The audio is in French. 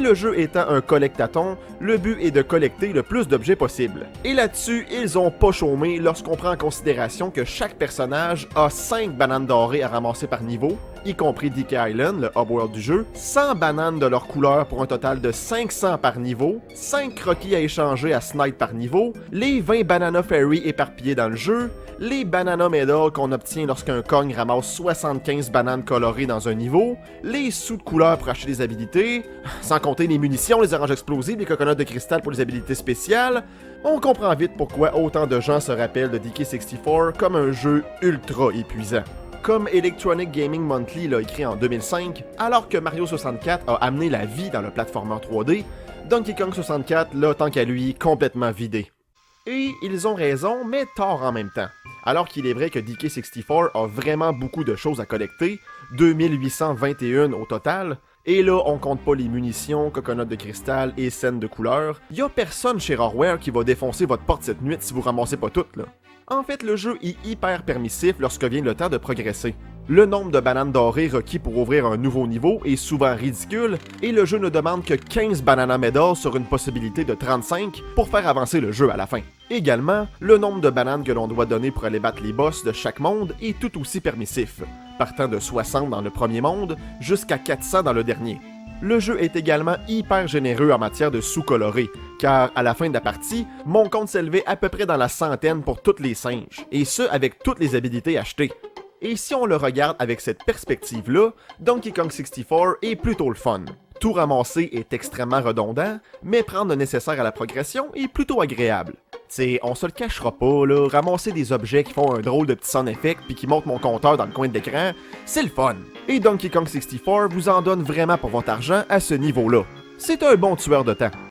Le jeu étant un collectathon, le but est de collecter le plus d'objets possible. Et là-dessus, ils ont pas chômé lorsqu'on prend en considération que chaque personnage a 5 bananes dorées à ramasser par niveau, y compris DK Island, le hub world du jeu, 100 bananes de leur couleur pour un total de 500 par niveau, 5 croquis à échanger à Snipe par niveau, les 20 Banana Fairy éparpillés dans le jeu, les Banana Medal qu'on obtient lorsqu'un Kong ramasse 75 bananes colorées dans un niveau, les sous de couleur pour acheter des habilités, sans compter les munitions, les oranges explosives, les coconuts de cristal pour les habilités spéciales. On comprend vite pourquoi autant de gens se rappellent de DK64 comme un jeu ultra épuisant. Comme Electronic Gaming Monthly l'a écrit en 2005, alors que Mario 64 a amené la vie dans le platformer 3D, Donkey Kong 64 l'a tant qu'à lui complètement vidé. Et ils ont raison, mais tort en même temps. Alors qu'il est vrai que DK64 a vraiment beaucoup de choses à collecter, 2821 au total, et là on compte pas les munitions, coconuts de cristal et scènes de couleur, y a personne chez Rareware qui va défoncer votre porte cette nuit si vous ramassez pas toutes là. En fait, le jeu est hyper permissif lorsque vient le temps de progresser. Le nombre de bananes dorées requis pour ouvrir un nouveau niveau est souvent ridicule, et le jeu ne demande que 15 Banana Medals sur une possibilité de 35 pour faire avancer le jeu à la fin. Également, le nombre de bananes que l'on doit donner pour aller battre les boss de chaque monde est tout aussi permissif, partant de 60 dans le premier monde jusqu'à 400 dans le dernier. Le jeu est également hyper généreux en matière de sous colorés, car à la fin de la partie, mon compte s'élevait à peu près dans la centaine pour toutes les singes, et ce avec toutes les habilités achetées. Et si on le regarde avec cette perspective-là, Donkey Kong 64 est plutôt le fun. Tout ramasser est extrêmement redondant, mais prendre le nécessaire à la progression est plutôt agréable. T'sais, on se le cachera pas, là, ramasser des objets qui font un drôle de petit sound effect puis qui montent mon compteur dans le coin de l'écran, c'est le fun. Et Donkey Kong 64 vous en donne vraiment pour votre argent à ce niveau-là. C'est un bon tueur de temps.